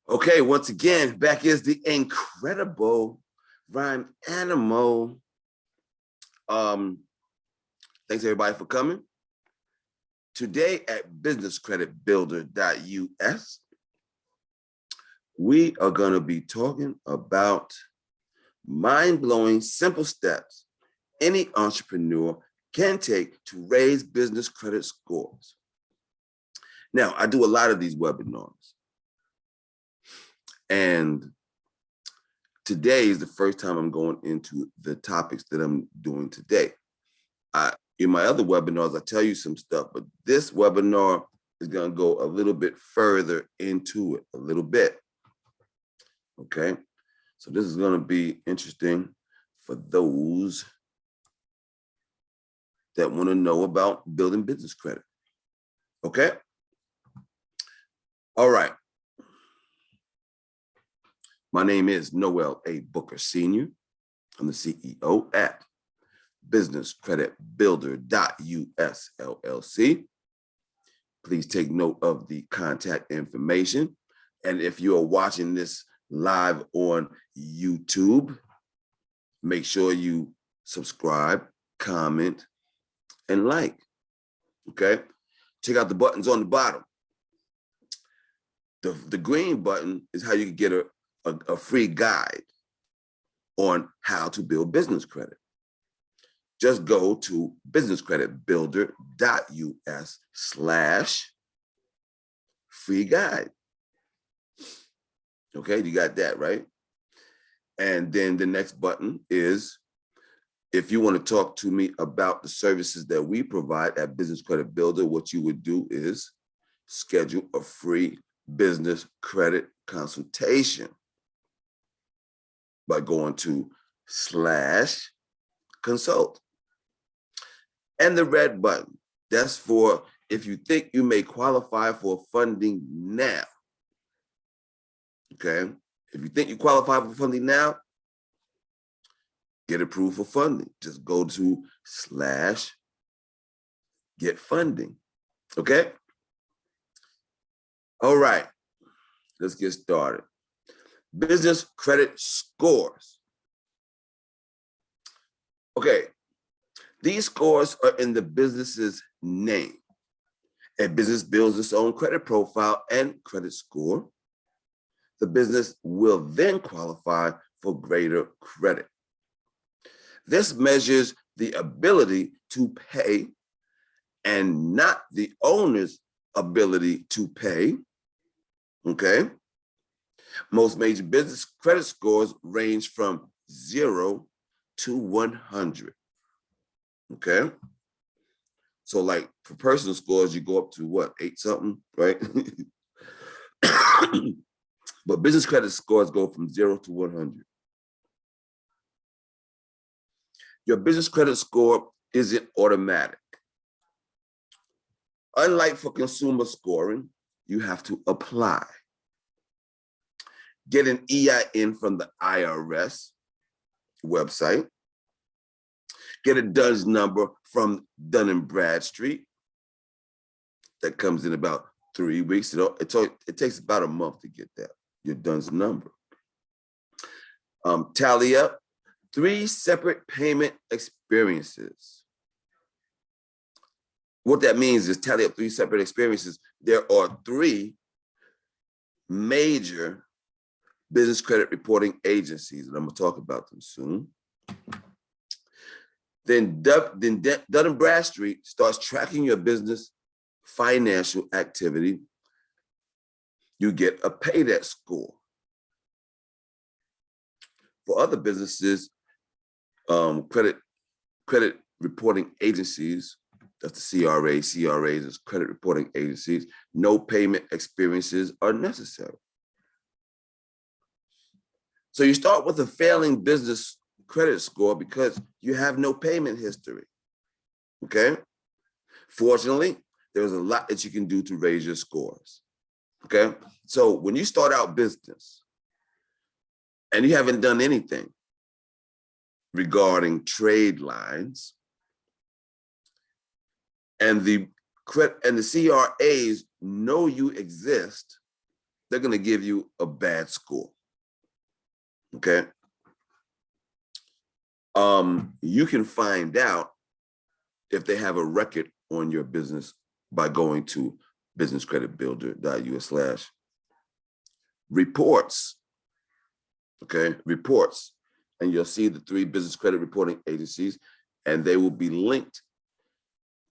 Okay, once again, back is the incredible Rhyme Animal. Thanks everybody for coming. Today at businesscreditbuilder.us, we are going to be talking about mind-blowing simple steps any entrepreneur can take to raise business credit scores. Now, I do a lot of these webinars. And today is the first time I'm going into the topics that I'm doing today. In my other webinars, I tell you some stuff, but this webinar is going to go a little bit further into it, a little bit. Okay, so this is going to be interesting for those that want to know about building business credit. Okay, all right. My name is Noel A. Booker Sr. I'm the CEO at businesscreditbuilder.us LLC. Please take note of the contact information. And if you are watching this live on YouTube, make sure you subscribe, comment, and like. Okay? Check out the buttons on the bottom. The green button is how you can get a free guide on how to build business credit. Just go to businesscreditbuilder.us/free guide. Okay, you got that, right? And then the next button is if you want to talk to me about the services that we provide at Business Credit Builder, what you would do is schedule a free business credit consultation by going to /consult. And the red button, that's for if you think you may qualify for funding now. Okay, if you think you qualify for funding now, get approved for funding. Just go to /get funding. Okay? All right, let's get started. Business credit scores. Okay, these scores are in the business's name. A business builds its own credit profile and credit score. The business will then qualify for greater credit. This measures the ability to pay and not the owner's ability to pay. Okay? Most major business credit scores range from 0 to 100. Okay? So like for personal scores, you go up to what, 8 something, right? But business credit scores go from 0 to 100. Your business credit score isn't automatic. Unlike for consumer scoring, you have to apply. Get an EIN from the IRS website. Get a DUNS number from Dun Bradstreet. That comes in about 3 weeks. It takes about a month to get that, your DUNS number. Tally up 3 separate payment experiences. What that means is tally up 3 separate experiences. There are 3 major business credit reporting agencies, and I'm gonna talk about them soon. Then Dun Bradstreet starts tracking your business financial activity. You get a pay debt score. For other businesses, credit reporting agencies, that's the CRAs is credit reporting agencies, no payment experiences are necessary. So you start with a failing business credit score because you have no payment history, okay? Fortunately, there's a lot that you can do to raise your scores, okay? So when you start out business and you haven't done anything regarding trade lines, and the CRAs know you exist, they're going to give you a bad score. Okay. You can find out if they have a record on your business by going to businesscreditbuilder.us/reports. Okay, reports. And you'll see the 3 business credit reporting agencies, and they will be linked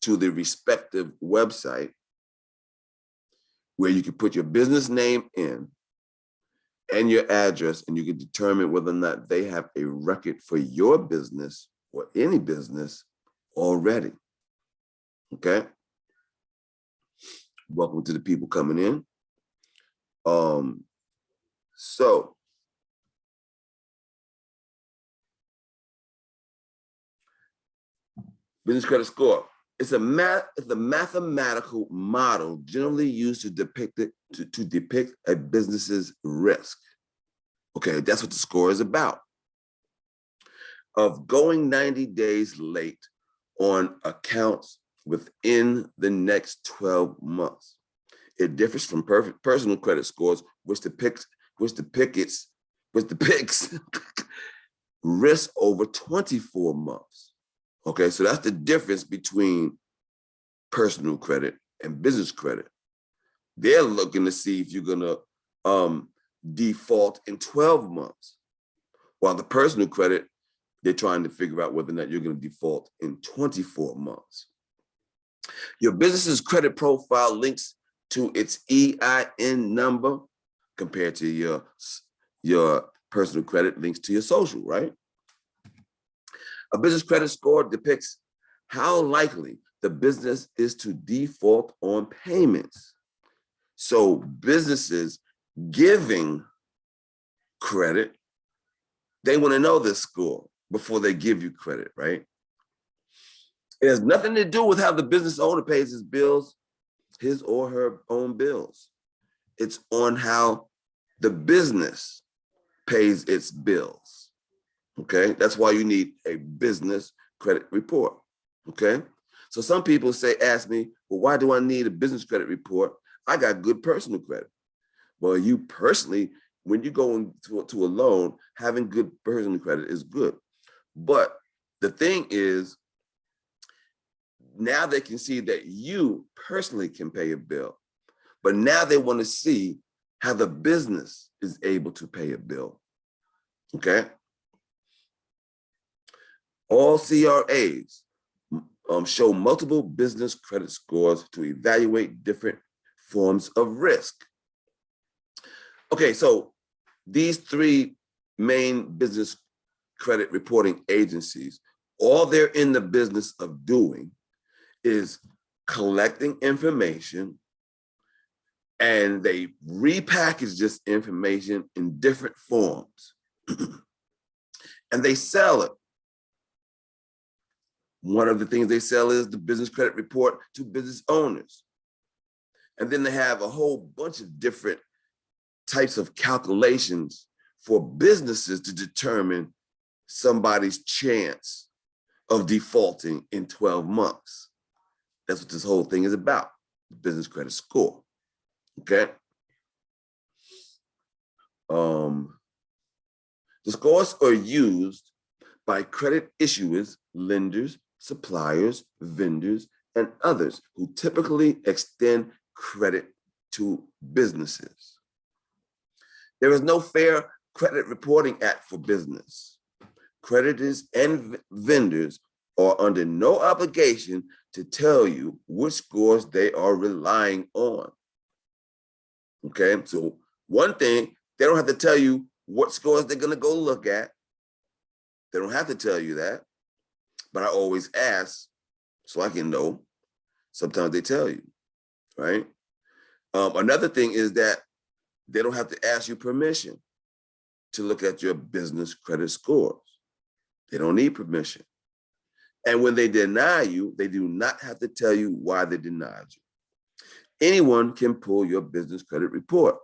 to the respective website where you can put your business name in and your address, and you can determine whether or not they have a record for your business or any business already. Okay. Welcome to the people coming in. So business credit score. It's a mathematical model generally used to depict a business's risk. Okay, that's what the score is about. Of going 90 days late on accounts within the next 12 months. It differs from personal credit scores, which depicts risk over 24 months. Okay, so that's the difference between personal credit and business credit. They're looking to see if you're gonna default in 12 months, while the personal credit, they're trying to figure out whether or not you're gonna default in 24 months. Your business's credit profile links to its EIN number compared to your personal credit links to your social, right? A business credit score depicts how likely the business is to default on payments. So businesses giving credit, they want to know this score before they give you credit, right? It has nothing to do with how the business owner pays his bills, his or her own bills. It's on how the business pays its bills. Okay, that's why you need a business credit report. Okay, so some people ask me, well, why do I need a business credit report? I got good personal credit. Well, you personally, when you go into a loan, having good personal credit is good. But the thing is, now they can see that you personally can pay a bill, but now they want to see how the business is able to pay a bill. Okay. All CRAs show multiple business credit scores to evaluate different forms of risk. Okay, so these 3 main business credit reporting agencies, all they're in the business of doing is collecting information, and they repackage this information in different forms and they sell it. One of the things they sell is the business credit report to business owners. And then they have a whole bunch of different types of calculations for businesses to determine somebody's chance of defaulting in 12 months. That's what this whole thing is about, the business credit score. Okay. The scores are used by credit issuers, lenders, suppliers, vendors, and others who typically extend credit to businesses. There is no fair credit reporting act for business. Creditors and vendors are under no obligation to tell you which scores they are relying on. Okay, so one thing, they don't have to tell you what scores they're gonna go look at. They don't have to tell you that, but I always ask so I can know. Sometimes they tell you, right? Another thing is that they don't have to ask you permission to look at your business credit scores. They don't need permission. And when they deny you, they do not have to tell you why they denied you. Anyone can pull your business credit report.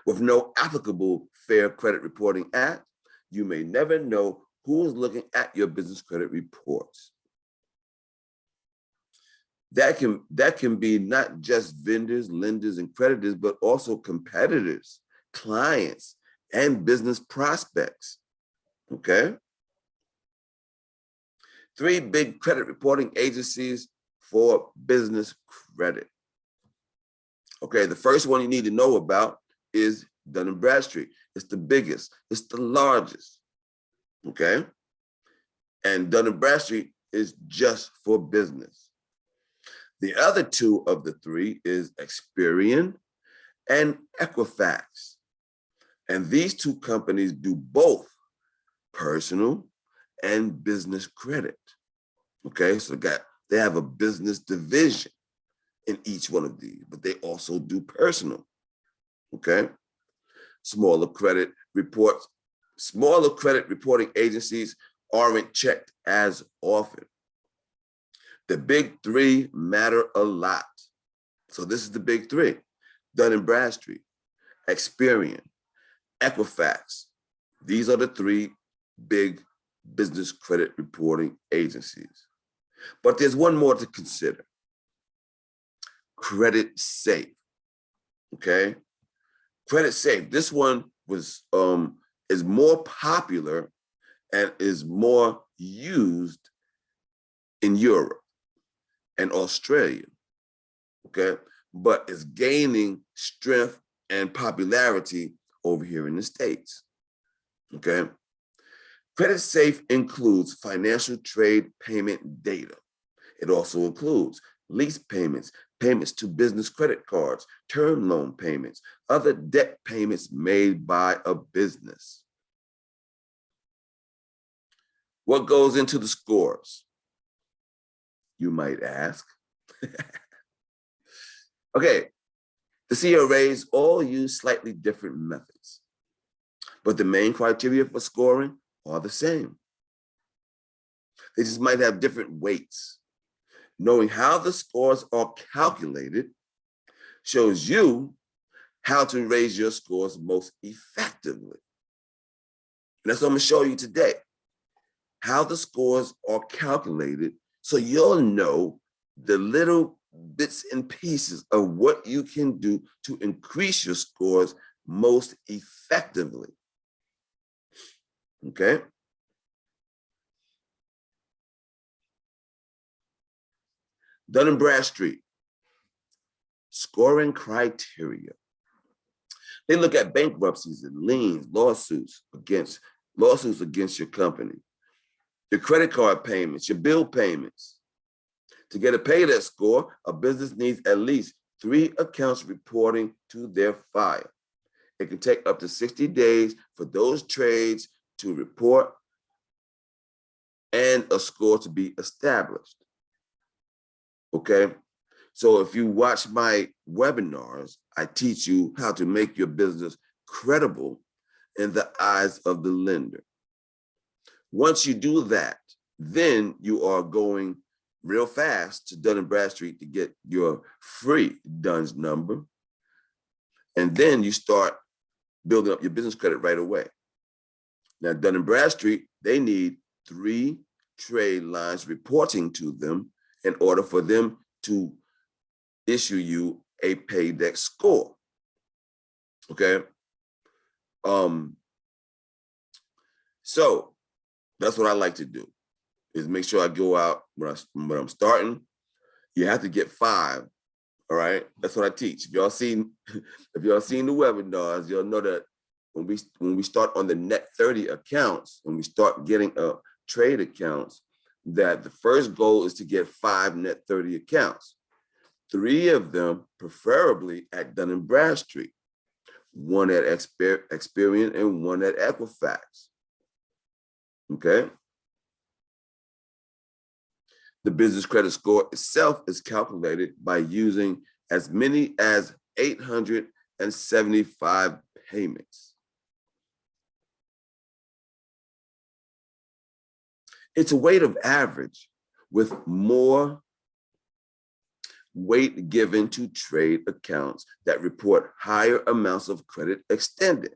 With no applicable Fair Credit Reporting Act, you may never know who is looking at your business credit reports. That can be not just vendors, lenders, and creditors, but also competitors, clients, and business prospects. Okay. 3 big credit reporting agencies for business credit. Okay, the first one you need to know about is Dun Bradstreet. It's the biggest, it's the largest. Okay. And Dun Bradstreet is just for business. The other 2 of the 3 is Experian and Equifax. And these 2 companies do both personal and business credit. Okay, so they have a business division in each one of these, but they also do personal. Okay, smaller credit reporting agencies aren't checked as often. The big 3 matter a lot. So this is the big 3: Dun Bradstreet, Experian, Equifax. These are the 3 big business credit reporting agencies. But there's one more to consider: CreditSafe. Okay, CreditSafe. This one is more popular and is more used in Europe and Australia. Okay, but it's gaining strength and popularity over here in the States. Okay. CreditSafe includes financial trade payment data. It also includes lease payments, payments to business credit cards, term loan payments, other debt payments made by a business. What goes into the scores, you might ask? Okay, the CRAs all use slightly different methods, but the main criteria for scoring are the same. They just might have different weights. Knowing how the scores are calculated shows you how to raise your scores most effectively. And that's what I'm going to show you today: how the scores are calculated, so you'll know the little bits and pieces of what you can do to increase your scores most effectively. Okay? Dun Bradstreet, scoring criteria. They look at bankruptcies and liens, lawsuits against your company, your credit card payments, your bill payments. To get a paydebt score, a business needs at least 3 accounts reporting to their file. It can take up to 60 days for those trades to report and a score to be established. Okay, so if you watch my webinars, I teach you how to make your business credible in the eyes of the lender. Once you do that, then you are going real fast to Dun Bradstreet to get your free DUNS number. And then you start building up your business credit right away. Now, Dun Bradstreet, they need 3 trade lines reporting to them in order for them to issue you a paydebt score. Okay. So that's what I like to do, is make sure I go out when I'm starting. You have to get 5. All right. That's what I teach. If y'all seen the webinars, you'll know that when we start on the net 30 accounts, when we start getting trade accounts, that the first goal is to get 5 net 30 accounts. 3 of them preferably at Dun Bradstreet, 1 at Experian and 1 at Equifax. Okay. The business credit score itself is calculated by using as many as 875 payments. It's a weighted average with more weight given to trade accounts that report higher amounts of credit extended.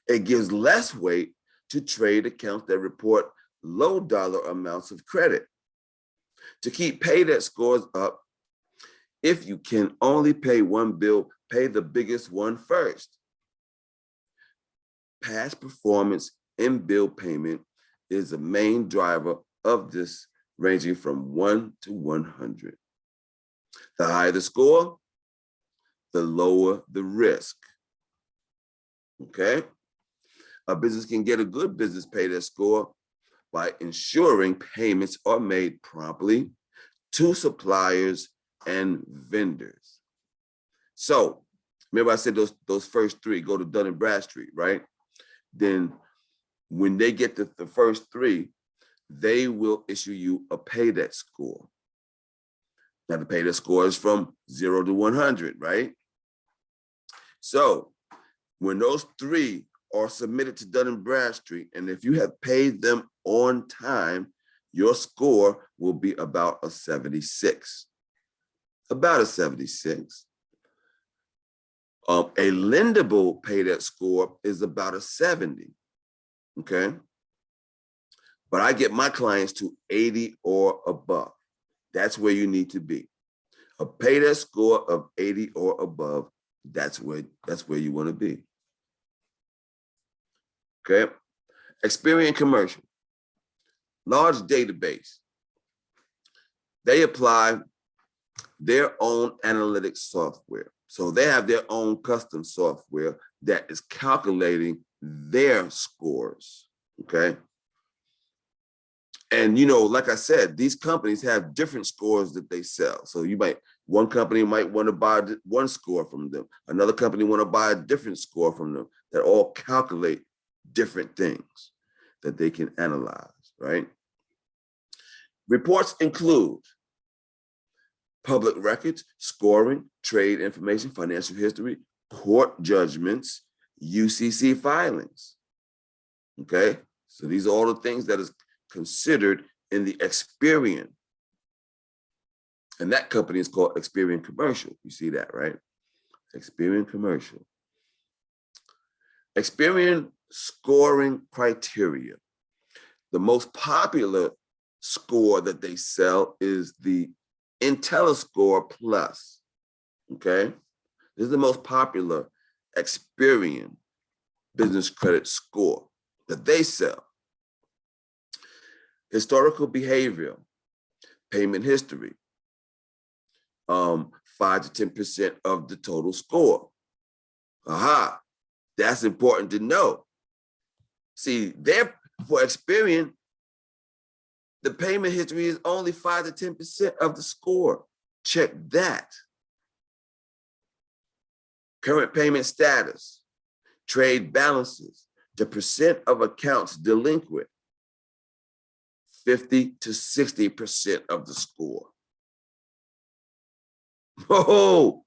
It gives less weight to trade accounts that report low dollar amounts of credit. To keep pay debt scores up, if you can only pay one bill, pay the biggest one first. Past performance in bill payment is the main driver of this, ranging from 1 to 100. The higher the score, the lower the risk. Okay? A business can get a good business pay debt score by ensuring payments are made promptly to suppliers and vendors. So, remember I said those first three go to Dun Bradstreet, right? Then when they get to the first three, they will issue you a pay debt score. Now the pay debt score is from 0 to 100, right? So when those three are submitted to Dun Bradstreet, and if you have paid them on time, your score will be about a 76. About a 76. A lendable pay debt score is about a 70, okay? But I get my clients to 80 or above. That's where you need to be. A pay debt score of 80 or above, that's where you want to be. Okay? Experian Commercial, large database. They apply their own analytics software. So they have their own custom software that is calculating their scores, okay? And like I said, these companies have different scores that they sell. So one company might want to buy one score from them. Another company want to buy a different score from them that all calculate different things that they can analyze, right? Reports include public records, scoring, trade information, financial history, court judgments, UCC filings, okay? So these are all the things that is considered in the Experian. And that company is called Experian Commercial. You see that, right? Experian Commercial. Experian scoring criteria. The most popular score that they sell is the IntelliScore Plus, okay? This is the most popular Experian business credit score that they sell. Historical behavior, payment history, 5 to 10% of the total score. Aha, that's important to know. See, for Experian, the payment history is only 5 to 10% of the score. Check that. Current payment status, trade balances, the percent of accounts delinquent, 50 to 60% of the score. Oh,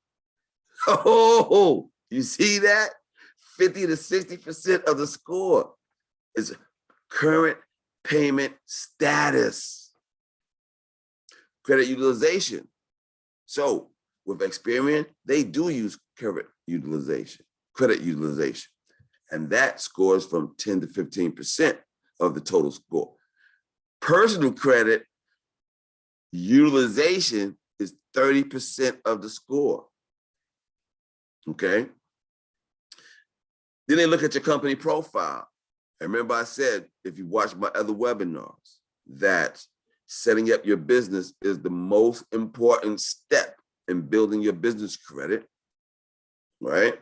you see that? 50 to 60% of the score is current payment status. Credit utilization. So with Experian, they do use credit utilization. And that scores from 10 to 15% of the total score. Personal credit utilization is 30% of the score, okay? Then they look at your company profile. And remember I said, if you watch my other webinars, that setting up your business is the most important step in building your business credit, right?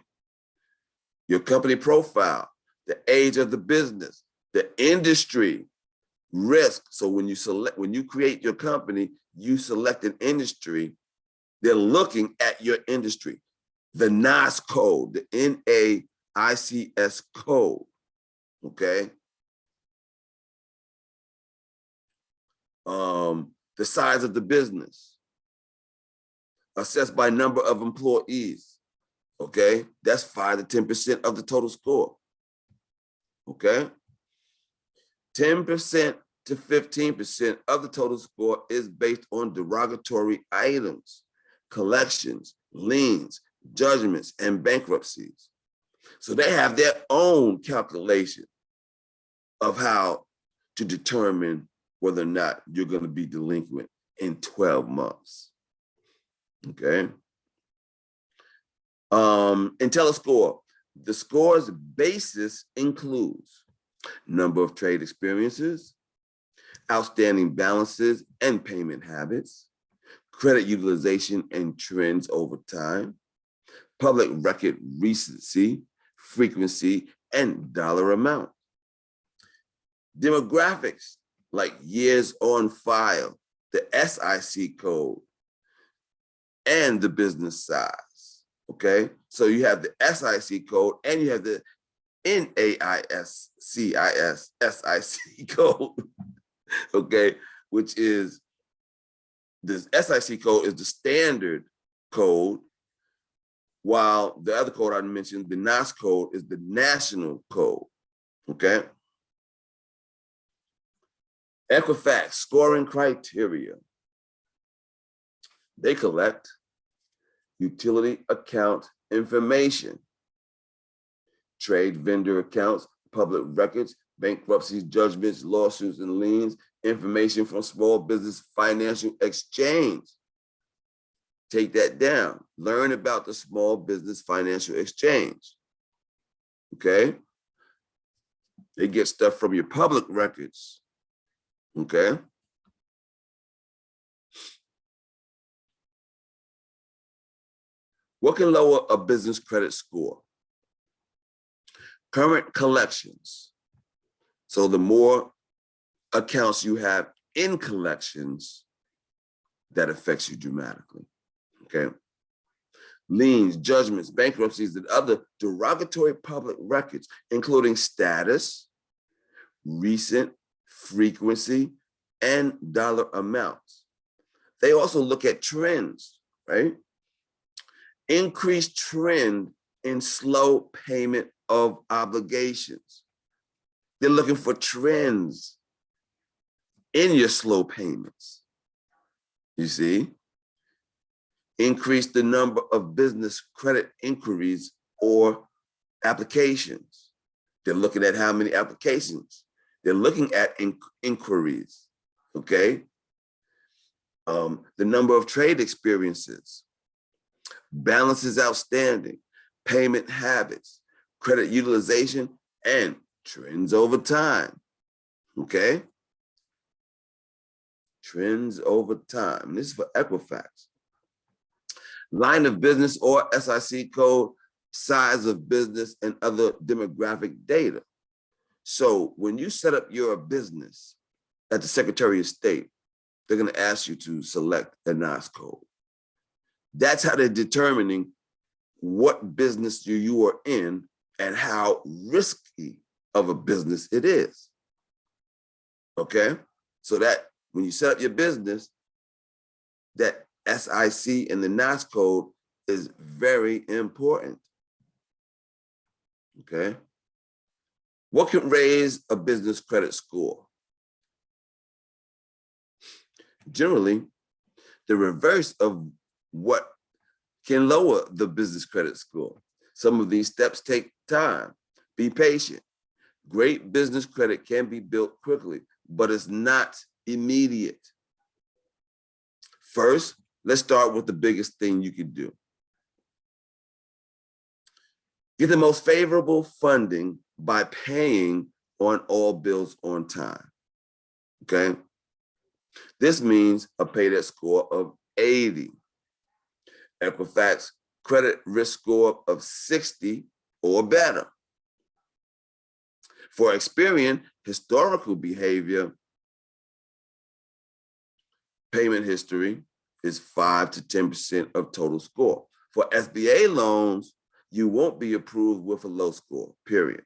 Your company profile, the age of the business, the industry, risk. So when you create your company, you select an industry, they're looking at your industry. The NAICS code, the NAICS code, okay? The size of the business, assessed by number of employees, okay? That's 5 to 10% of the total score, okay? 10% to 15% of the total score is based on derogatory items, collections, liens, judgments, and bankruptcies. So they have their own calculation of how to determine whether or not you're going to be delinquent in 12 months. Okay. IntelliScore. The score's basis includes number of trade experiences, outstanding balances and payment habits, credit utilization and trends over time, public record recency, frequency, and dollar amount. Demographics like years on file, the SIC code, and the business size, okay? So you have the SIC code and you have the NAICIS SIC code, okay? Which is, this SIC code is the standard code, while the other code I mentioned, the NAS code, is the national code, okay? Equifax scoring criteria. They collect utility account information, trade vendor accounts, public records, bankruptcies, judgments, lawsuits, and liens, information from small business financial exchange. Take that down. Learn about the small business financial exchange. Okay? They get stuff from your public records. Okay? What can lower a business credit score? Current collections. So the more accounts you have in collections, that affects you dramatically. Okay? Liens, judgments, bankruptcies, and other derogatory public records, including status, recent, frequency, and dollar amounts. They also look at trends, right? Increased trend in slow payment of obligations. They're looking for trends in your slow payments. You see? Increase the number of business credit inquiries or applications. They're looking at how many applications. They're looking at inquiries, okay? The number of trade experiences, balances outstanding, payment habits, credit utilization, and trends over time, okay? Trends over time. This is for Equifax. Line of business or SIC code, size of business, and other demographic data. So when you set up your business at the Secretary of State, they're going to ask you to select a NAS code. That's how they're determining what business you are in and how risky of a business it is. Okay? So that when you set up your business, that SIC and the NAS code is very important. Okay? What can raise a business credit score? Generally, the reverse of what can lower the business credit score. Some of these steps take time. Be patient. Great business credit can be built quickly, but it's not immediate. First, let's start with the biggest thing you can do. Get the most favorable funding by paying on all bills on time, okay? This means a pay debt score of 80. Equifax credit risk score of 60 or better. For Experian, historical behavior, payment history is 5 to 10% of total score. For SBA loans, you won't be approved with a low score, period.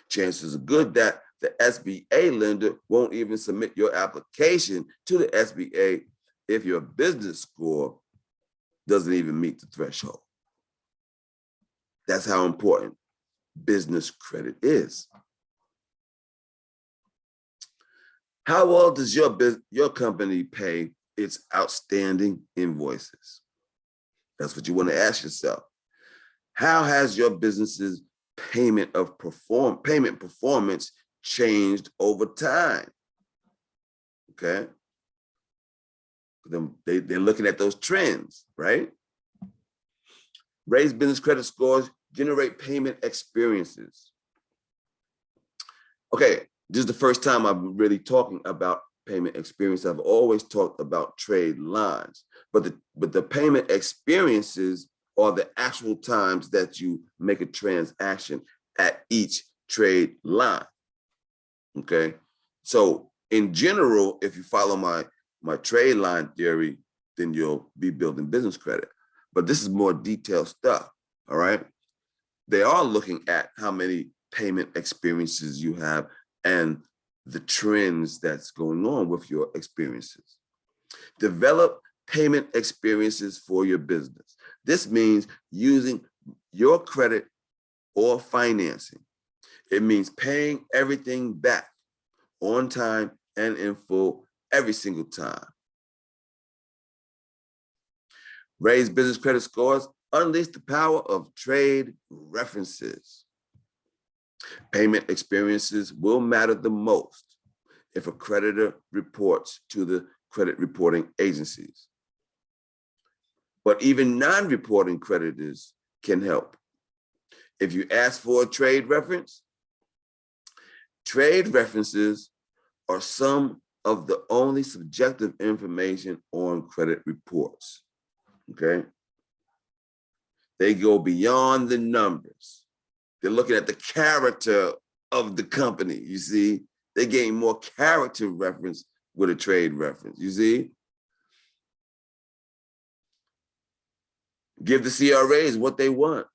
Chances are good that the SBA lender won't even submit your application to the SBA if your business score doesn't even meet the threshold. That's how important business credit is. How well does your company pay its outstanding invoices? That's what you want to ask yourself. How has your business's payment performance changed over time? okay? They're looking at those trends, right? Raised business credit scores generate payment experiences. Okay, this is the first time I'm really talking about payment experience. I've always talked about trade lines, but the payment experiences are the actual times that you make a transaction at each trade line, okay? So in general, if you follow my trade line theory, then you'll be building business credit. But this is more detailed stuff, all right? They are looking at how many payment experiences you have and the trends that's going on with your experiences. Develop payment experiences for your business. This means using your credit or financing. It means paying everything back on time and in full every single time. Raise business credit scores, unleash the power of trade references. Payment experiences will matter the most if a creditor reports to the credit reporting agencies. But even non-reporting creditors can help. If you ask for a trade references are some of the only subjective information on credit reports, okay? They go beyond the numbers. They're looking at the character of the company, you see? They gain more character reference with a trade reference, you see? Give the CRAs what they want.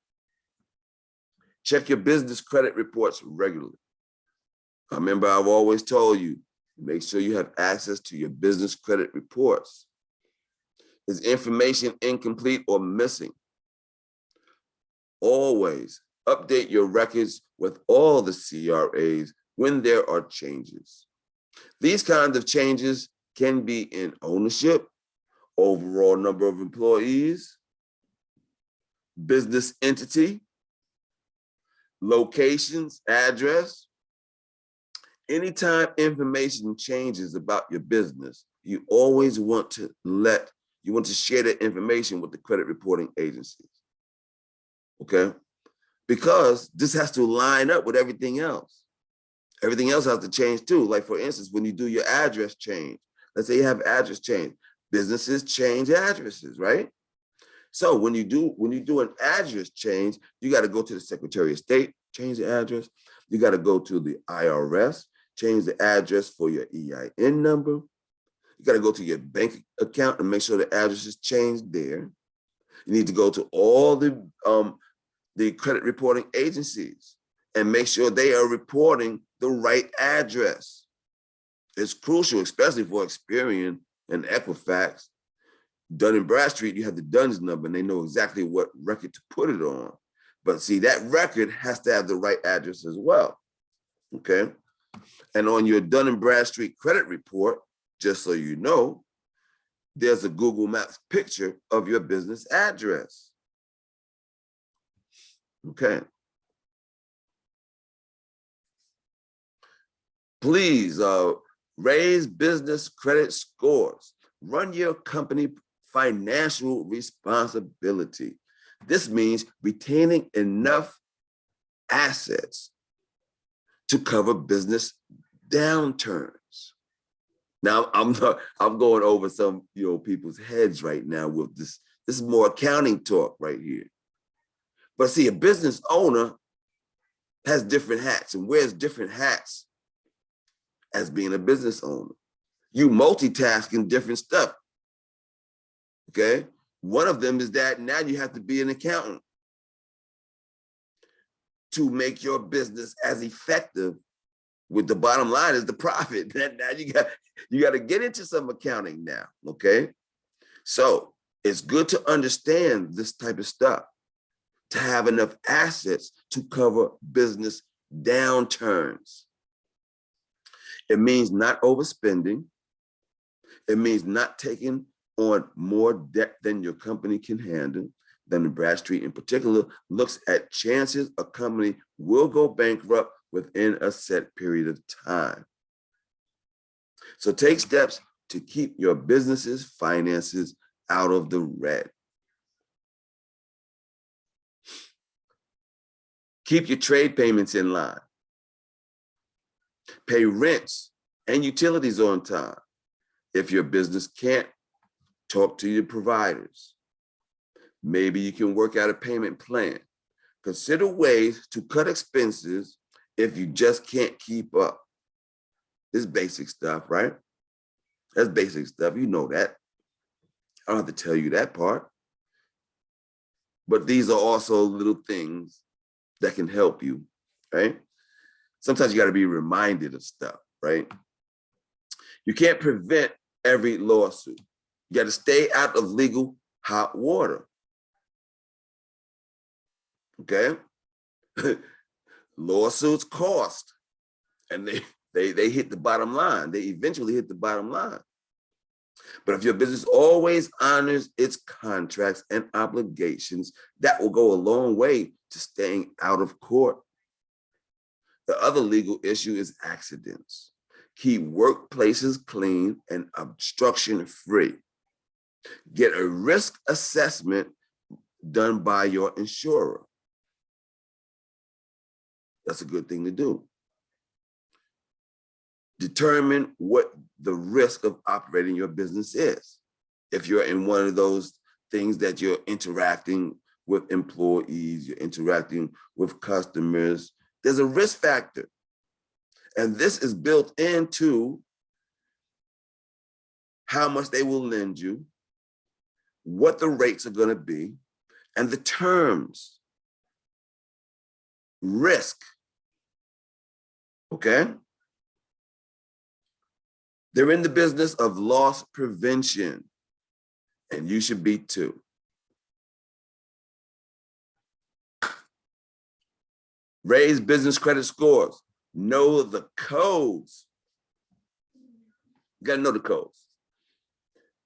Check your business credit reports regularly. Remember, I've always told you, make sure you have access to your business credit reports. Is information incomplete or missing? Always update your records with all the CRAs when there are changes. These kinds of changes can be in ownership, overall number of employees, business entity, locations, address. Anytime information changes about your business, you always want to share that information with the credit reporting agencies, okay? Because this has to line up with everything else. Everything else has to change too. Like for instance, when you do your address change, let's say you have address change, businesses change addresses, right? So when you do an address change, you got to go to the Secretary of State, change the address. You got to go to the IRS, change the address for your EIN number. You got to go to your bank account and make sure the address is changed there. You need to go to all the credit reporting agencies and make sure they are reporting the right address. It's crucial, especially for Experian and Equifax. Dun Bradstreet, you have the Dun's number and they know exactly what record to put it on. But see, that record has to have the right address as well, okay? And on your Dun Bradstreet credit report, just so you know, there's a Google Maps picture of your business address, okay? Please raise business credit scores. Run your company financial responsibility. This means retaining enough assets to cover business downturns. Now, I'm going over some people's heads right now with this. This is more accounting talk right here. But see, a business owner has different hats and wears different hats as being a business owner. You multitasking different stuff, okay? One of them is that now you have to be an accountant to make your business as effective with the bottom line is the profit. Now you got to get into some accounting now, okay? So it's good to understand this type of stuff, to have enough assets to cover business downturns. It means not overspending. It means not taking on more debt than your company can handle. Dun Bradstreet in particular looks at chances a company will go bankrupt within a set period of time. So take steps to keep your business's finances out of the red. Keep your trade payments in line. Pay rents and utilities on time. If your business can't, talk to your providers. Maybe you can work out a payment plan. Consider ways to cut expenses if you just can't keep up. This is basic stuff, right? That's basic stuff. You know that. I don't have to tell you that part. But these are also little things that can help you, right? Sometimes you got to be reminded of stuff, right? You can't prevent every lawsuit. You got to stay out of legal hot water. Okay? Lawsuits cost, and they hit the bottom line. They eventually hit the bottom line. But if your business always honors its contracts and obligations, that will go a long way to staying out of court. The other legal issue is accidents. Keep workplaces clean and obstruction-free. Get a risk assessment done by your insurer. That's a good thing to do. Determine what the risk of operating your business is. If you're in one of those things that you're interacting with employees, you're interacting with customers, there's a risk factor. And this is built into how much they will lend you, what the rates are going to be, and the terms. Risk. Okay? They're in the business of loss prevention, and you should be too. Raise business credit scores. Know the codes. You got to know the codes.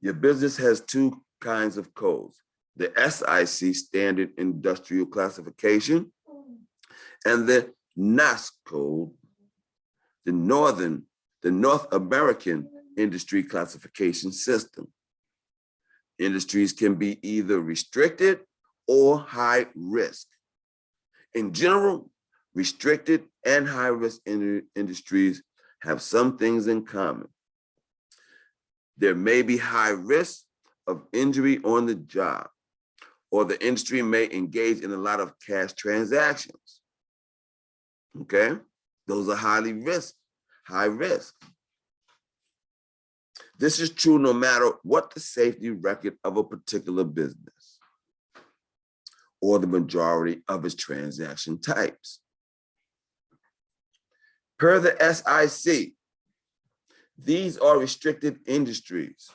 Your business has two kinds of codes: the SIC, Standard Industrial Classification, and the NAICS code, the North American Industry Classification System. Industries can be either restricted or high risk. In general, restricted and high risk industries have some things in common. There may be high risk of injury on the job, or the industry may engage in a lot of cash transactions. Okay? Those are high risk. This is true no matter what the safety record of a particular business or the majority of its transaction types. Per the SIC, these are restricted industries.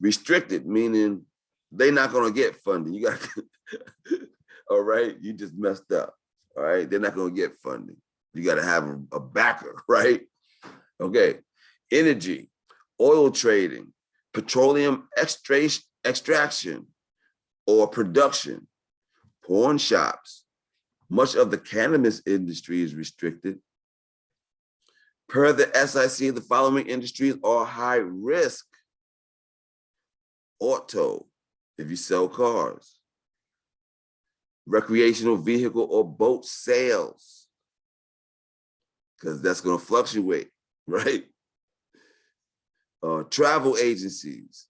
Restricted meaning they're not going to get funding. You got all right, you just messed up. All right, they're not going to get funding. You got to have a backer, right? Okay, energy, oil trading, petroleum extraction or production, pawn shops. Much of the cannabis industry is restricted. Per the SIC, the following industries are high risk. Auto, if you sell cars. Recreational vehicle or boat sales, because that's going to fluctuate, right? Travel agencies,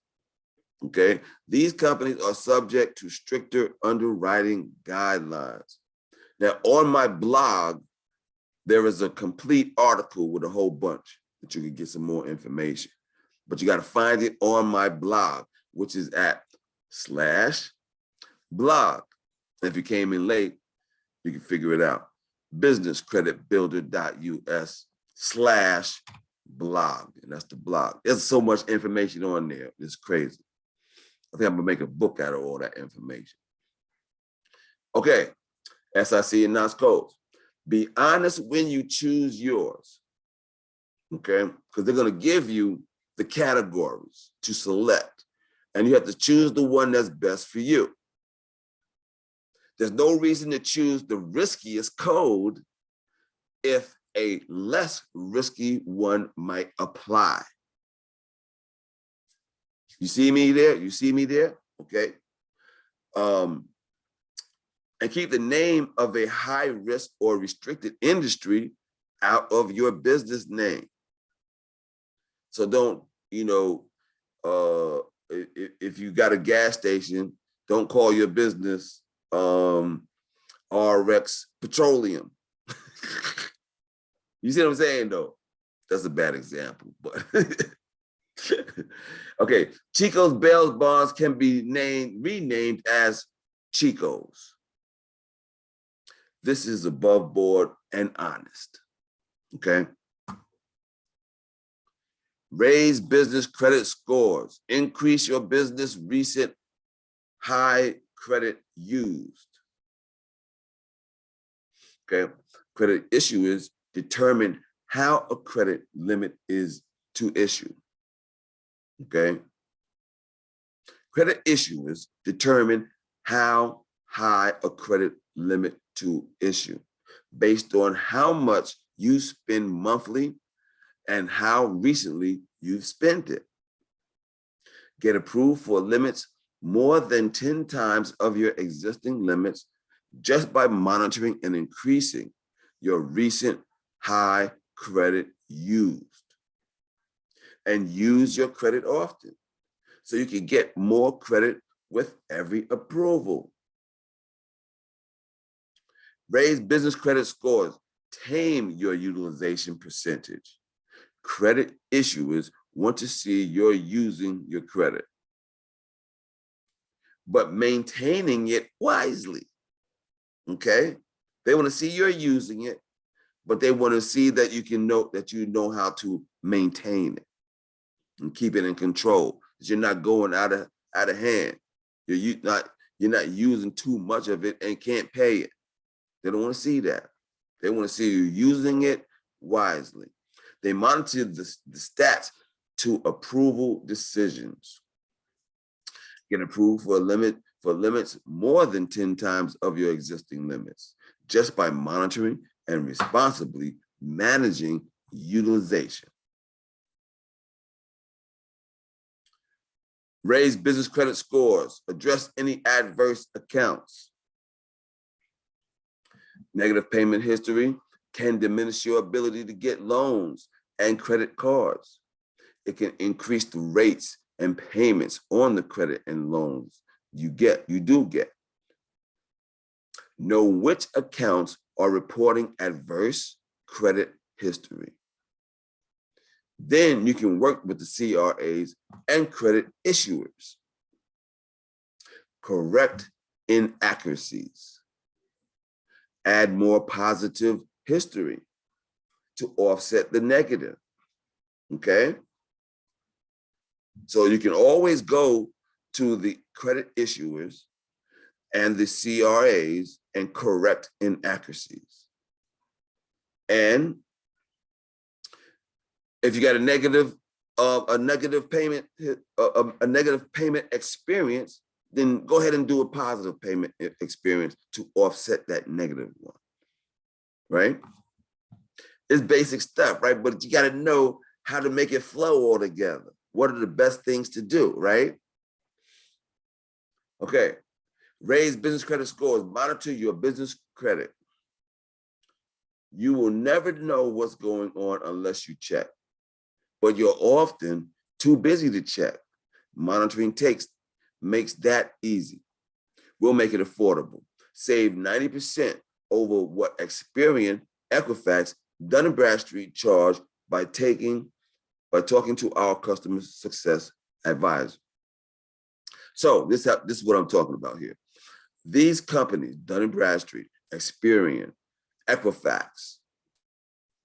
okay? These companies are subject to stricter underwriting guidelines. Now, on my blog, there is a complete article with a whole bunch that you can get some more information, but you got to find it on my blog, which is at /blog. If you came in late, you can figure it out. businesscreditbuilder.us/blog. And that's the blog. There's so much information on there. It's crazy. I think I'm going to make a book out of all that information. Okay, SIC and NAICS codes. Be honest when you choose yours. Okay, because they're going to give you the categories to select, and you have to choose the one that's best for you. There's no reason to choose the riskiest code if a less risky one might apply. You see me there? You see me there? Okay. And keep the name of a high risk or restricted industry out of your business name. So don't, if you got a gas station, don't call your business RX Petroleum. You see what I'm saying, though? That's a bad example, but okay. Chico's bail bonds can be renamed as Chico's. This is above board and honest, okay? Raise business credit scores. Increase your business recent high credit used. Okay, credit issuers determine how a credit limit is to issue. Okay, credit issuers determine how high a credit limit to issue based on how much you spend monthly and how recently you've spent it. Get approved for limits more than 10 times of your existing limits just by monitoring and increasing your recent high credit used. And use your credit often so you can get more credit with every approval. Raise business credit scores. Tame your utilization percentage. Credit issuers want to see you're using your credit, but maintaining it wisely. Okay? They want to see you're using it, but they want to see that you know how to maintain it and keep it in control. That you're not going out of hand. You're not using too much of it and can't pay it. They don't want to see that. They want to see you using it wisely. They monitor the stats to approval decisions. Get approved for limits more than 10 times of your existing limits just by monitoring and responsibly managing utilization. Raise business credit scores. Address any adverse accounts. Negative payment history can diminish your ability to get loans and credit cards. It can increase the rates and payments on the credit and loans you do get. Know which accounts are reporting adverse credit history. Then you can work with the CRAs and credit issuers. Correct inaccuracies. Add more positive history to offset the negative, okay? So you can always go to the credit issuers and the CRAs and correct inaccuracies. And if you got a negative payment experience, then go ahead and do a positive payment experience to offset that negative one, right? It's basic stuff, right? But you got to know how to make it flow all together. What are the best things to do, right? Okay, raise business credit scores, monitor your business credit. You will never know what's going on unless you check, but you're often too busy to check. Monitoring makes that easy. We'll make it affordable. Save 90% over what Experian, Equifax, Dun Bradstreet charge by talking to our customer success advisor. So this is what I'm talking about here. These companies, Dun Bradstreet, Experian, Equifax,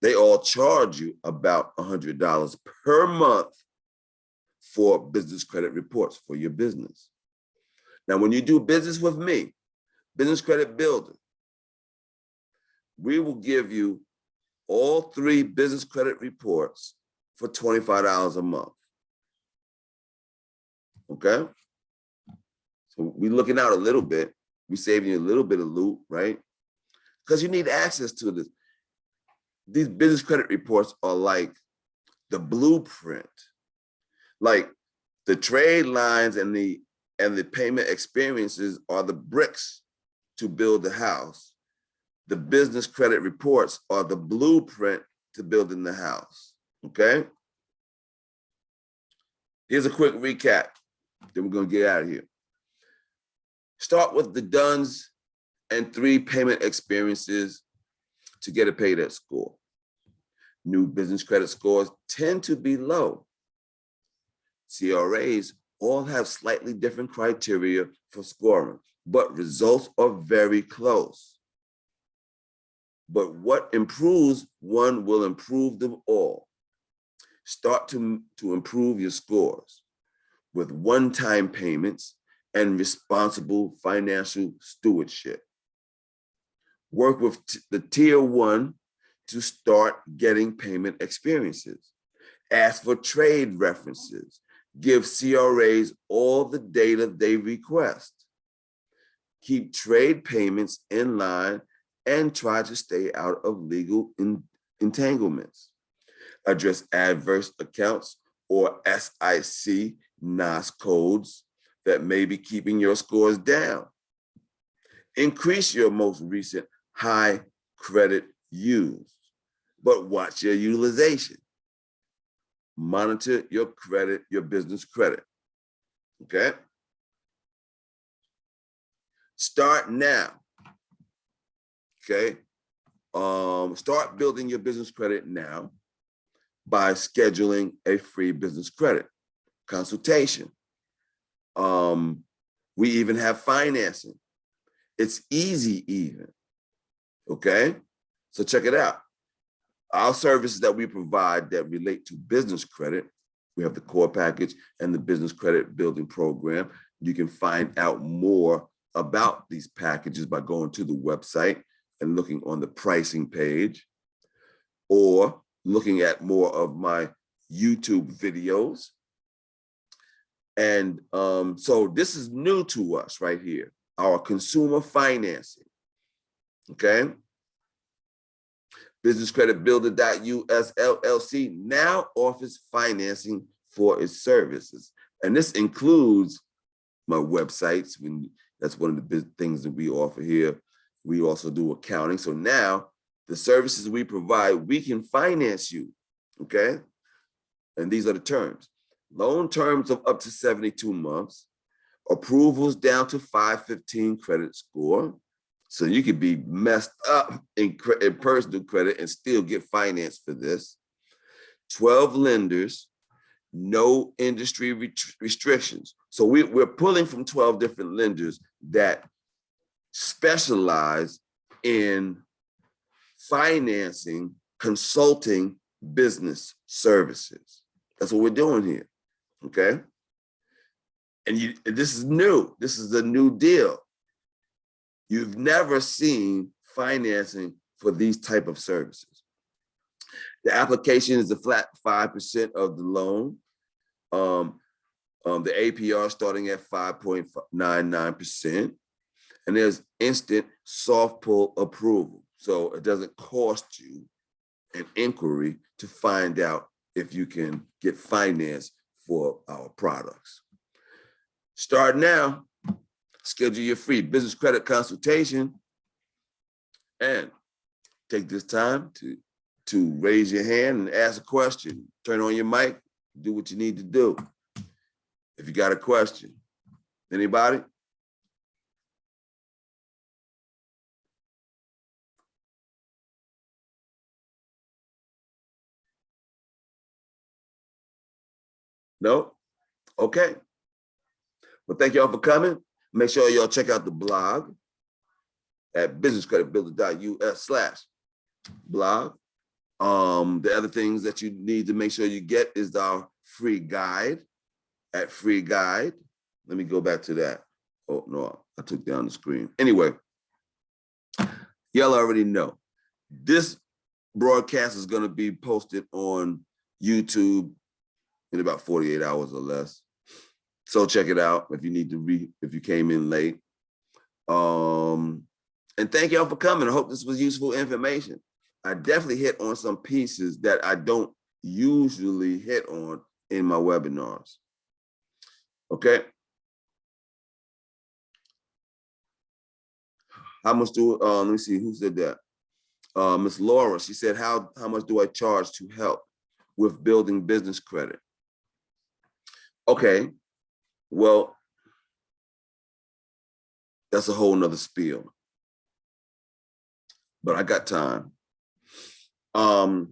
they all charge you about $100 per month for business credit reports for your business. Now, when you do business with me, Business Credit Builder, we will give you all 3 business credit reports for $25 a month. Okay? So we're looking out a little bit. We're saving you a little bit of loot, right? Because you need access to this. these business credit reports are like the blueprint, like the trade lines and the payment experiences are the bricks to build the house. The business credit reports are the blueprint to building the house, okay? Here's a quick recap, then we're gonna get out of here. Start with the Duns and 3 payment experiences to get a pay debt score. New business credit scores tend to be low. CRAs all have slightly different criteria for scoring, but results are very close. But what improves one will improve them all. Start to improve your scores with one-time payments and responsible financial stewardship. Work with the tier 1 to start getting payment experiences. Ask for trade references. Give CRAs all the data they request. Keep trade payments in line and try to stay out of legal entanglements. Address adverse accounts or SIC NAS codes that may be keeping your scores down. Increase your most recent high credit use, but watch your utilization. Monitor your credit, your business credit, okay? Start now, okay? Start building your business credit now by scheduling a free business credit consultation. We even have financing. It's easy even, okay? So check it out. Our services that we provide that relate to business credit, we have the core package and the business credit building program. You can find out more about these packages by going to the website and looking on the pricing page, or looking at more of my YouTube videos. And so this is new to us right here, our consumer financing, okay? Business Credit Builder.us LLC now offers financing for its services. And this includes my websites. That's one of the big things that we offer here. We also do accounting. So now the services we provide, we can finance you, okay? And these are the terms. Loan terms of up to 72 months, approvals down to 515 credit score. So you could be messed up in personal credit and still get financed for this. 12 lenders, no industry restrictions. So we're pulling from 12 different lenders that specialize in financing, consulting business services. That's what we're doing here, okay? And this is new. This is a new deal. You've never seen financing for these type of services. The application is a flat 5% of the loan. The APR starting at 5.99%. And there's instant soft pull approval. So it doesn't cost you an inquiry to find out if you can get financed for our products. Start now. Schedule your free business credit consultation and take this time to raise your hand and ask a question. Turn on your mic, do what you need to do. If you got a question, anybody? No? Okay. Well, thank y'all for coming. Make sure y'all check out the blog at businesscreditbuilder.us/blog. The other things that you need to make sure you get is our free guide at free guide. Let me go back to that. Oh, no, I took down the screen. Anyway, y'all already know. This broadcast is going to be posted on YouTube in about 48 hours or less. So check it out if you need to if you came in late. And thank y'all for coming. I hope this was useful information. I definitely hit on some pieces that I don't usually hit on in my webinars. Okay. How much do, let me see, who said that? Miss Laura, she said, how much do I charge to help with building business credit? Okay, well, that's a whole nother spiel, but I got time. Let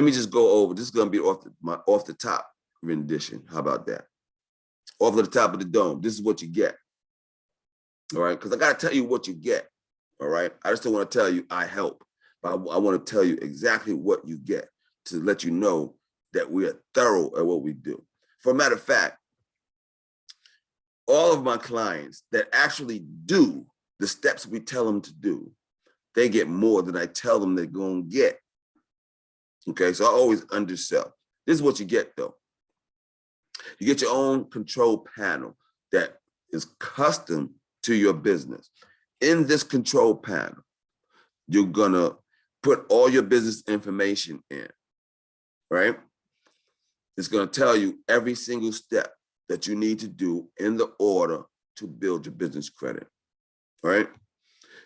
me just go over, this is gonna be off the top rendition. How about that? Off the top of the dome, this is what you get. All right, because I gotta tell you what you get. All right, I just don't want to tell you I help, but I want to tell you exactly what you get to let you know that we are thorough at what we do. For a matter of fact, all of my clients that actually do the steps we tell them to do, they get more than I tell them they're gonna get. Okay, so I always undersell. This is what you get though. You get your own control panel that is custom to your business. In this control panel, you're gonna put all your business information in, right? It's gonna tell you every single step that you need to do in the order to build your business credit, right?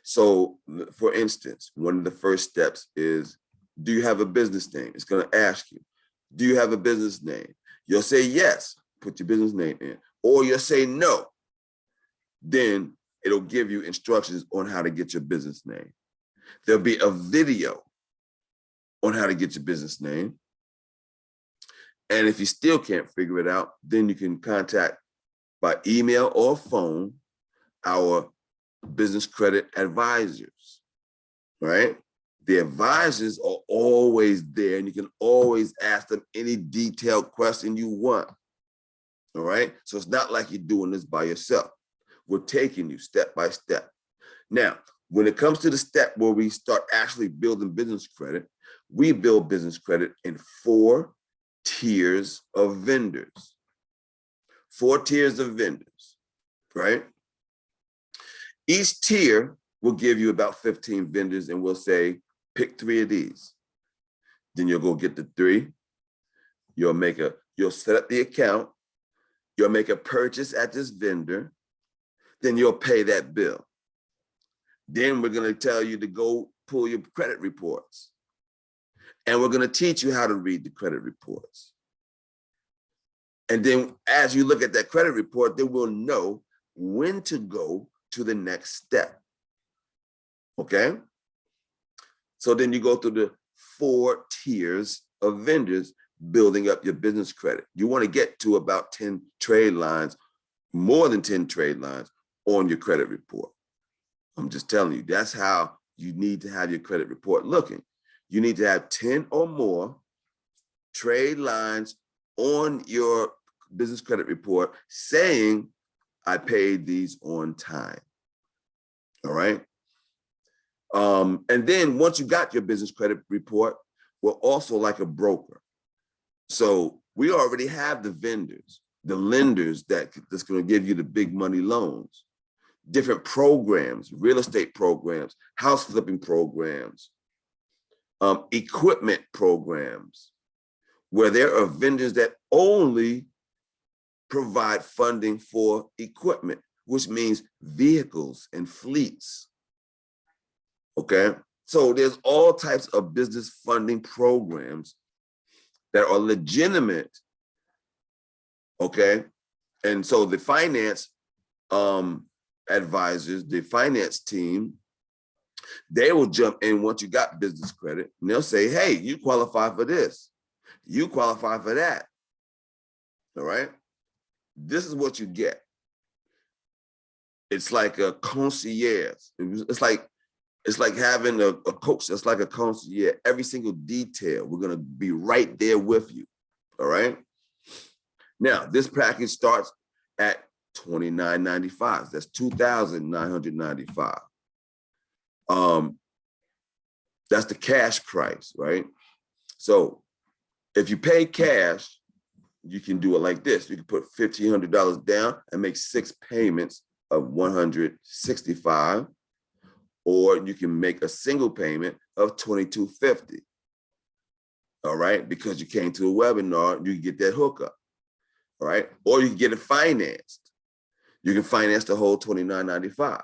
So for instance, one of the first steps is, do you have a business name? It's gonna ask you, do you have a business name? You'll say yes, put your business name in, or you'll say no. Then it'll give you instructions on how to get your business name. There'll be a video on how to get your business name. And if you still can't figure it out, then you can contact by email or phone our business credit advisors, right? The advisors are always there and you can always ask them any detailed question you want, all right? So it's not like you're doing this by yourself. We're taking you step by step. Now, when it comes to the step where we start actually building business credit, we build business credit in 4 tiers of vendors. 4 tiers of vendors, right? Each tier will give you about 15 vendors and we'll say, pick 3 of these. Then you'll go get the 3. You'll set up the account. You'll make a purchase at this vendor. Then you'll pay that bill. Then we're gonna tell you to go pull your credit reports. And we're gonna teach you how to read the credit reports. And then as you look at that credit report, then we'll know when to go to the next step, okay? So then you go through the 4 tiers of vendors building up your business credit. You wanna get to about 10 trade lines, more than 10 trade lines on your credit report. I'm just telling you, that's how you need to have your credit report looking. You need to have 10 or more trade lines on your business credit report saying, I paid these on time, all right? And then once you got your business credit report, we're also like a broker. So we already have the vendors, the lenders that's gonna give you the big money loans, different programs, real estate programs, house flipping programs, equipment programs, where there are vendors that only provide funding for equipment, which means vehicles and fleets, okay? So there's all types of business funding programs that are legitimate, okay? And so the finance advisors, the finance team, they will jump in once you got business credit and they'll say, hey, you qualify for this. You qualify for that, all right? This is what you get. It's like a concierge. It's like having a coach that's like a concierge. Every single detail, we're gonna be right there with you, all right? Now, this package starts at $29.95. That's $2,995. That's the cash price, right? So if you pay cash, you can do it like this. You can put $1,500 down and make 6 payments of $165, or you can make a single payment of $22.50. All right, because you came to a webinar, you can get that hookup. All right, or you can get it financed. You can finance the whole $29.95.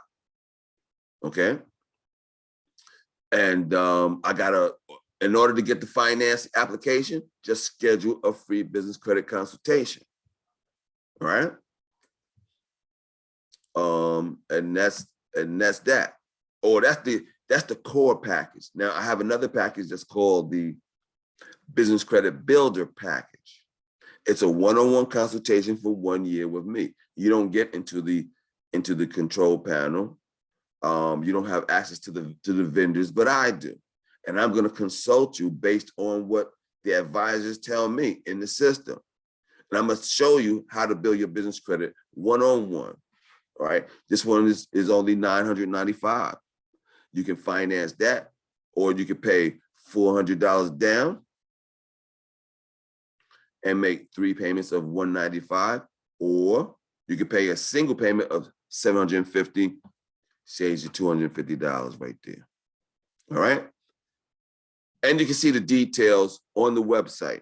Okay, and in order to get the finance application, just schedule a free business credit consultation. All right, and that's that. Or that's the core package. Now I have another package that's called the Business Credit Builder package. It's a one-on-one consultation for 1 year with me. You don't get into the control panel. You don't have access to the vendors, but I do. And I'm going to consult you based on what the advisors tell me in the system. And I'm going to show you how to build your business credit one-on-one. All right. This one is only $995. You can finance that, or you can pay $400 down and make 3 payments of $195, or you can pay a single payment of $750, saves you $250 right there. All right. And you can see the details on the website.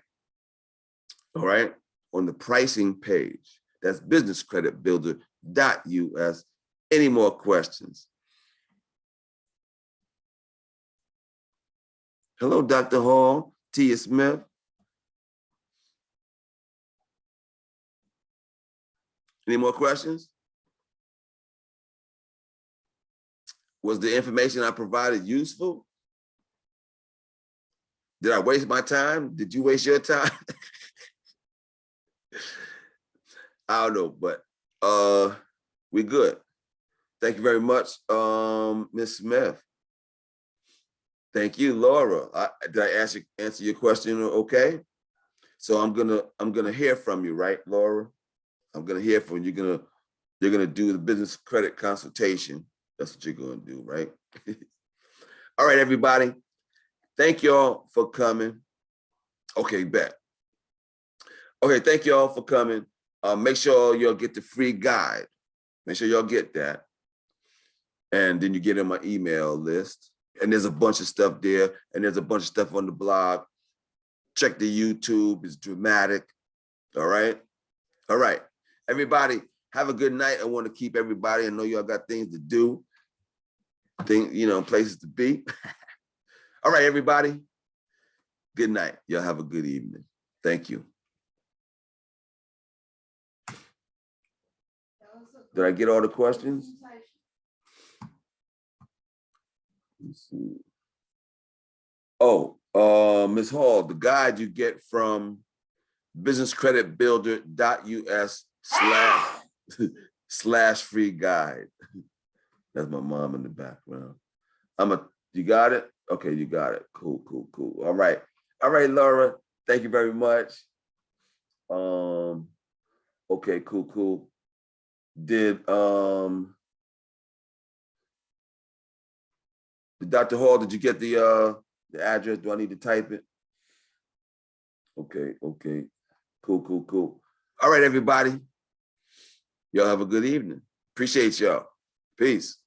All right. On the pricing page. That's businesscreditbuilder.us. Any more questions? Hello, Dr. Hall, Tia Smith. Any more questions? Was the information I provided useful? Did I waste my time? Did you waste your time? I don't know, but we good. Thank you very much, Ms. Smith. Thank you, Laura. Did I answer your question okay? So I'm gonna hear from you, right, Laura? I'm gonna hear from you. You're gonna do the business credit consultation. That's what you're gonna do, right? All right, everybody. Thank y'all for coming. Okay, bet. Okay, thank y'all for coming. Make sure y'all get the free guide. Make sure y'all get that. And then you get in my email list. And there's a bunch of stuff there. And there's a bunch of stuff on the blog. Check the YouTube, it's dramatic. All right. All right. Everybody, have a good night. I want to keep everybody. I know y'all got things to do, places to be. All right, everybody. Good night. Y'all have a good evening. Thank you. Did I get all the questions? Let's see. Oh, Ms. Hall, the guide you get from businesscreditbuilder.us// free guide. That's my mom in the background. You got it? Okay, you got it. Cool. All right, Laura. Thank you very much. Okay, cool. Did Dr. Hall, did you get the address? Do I need to type it? Okay. Cool. All right, everybody. Y'all have a good evening. Appreciate y'all. Peace.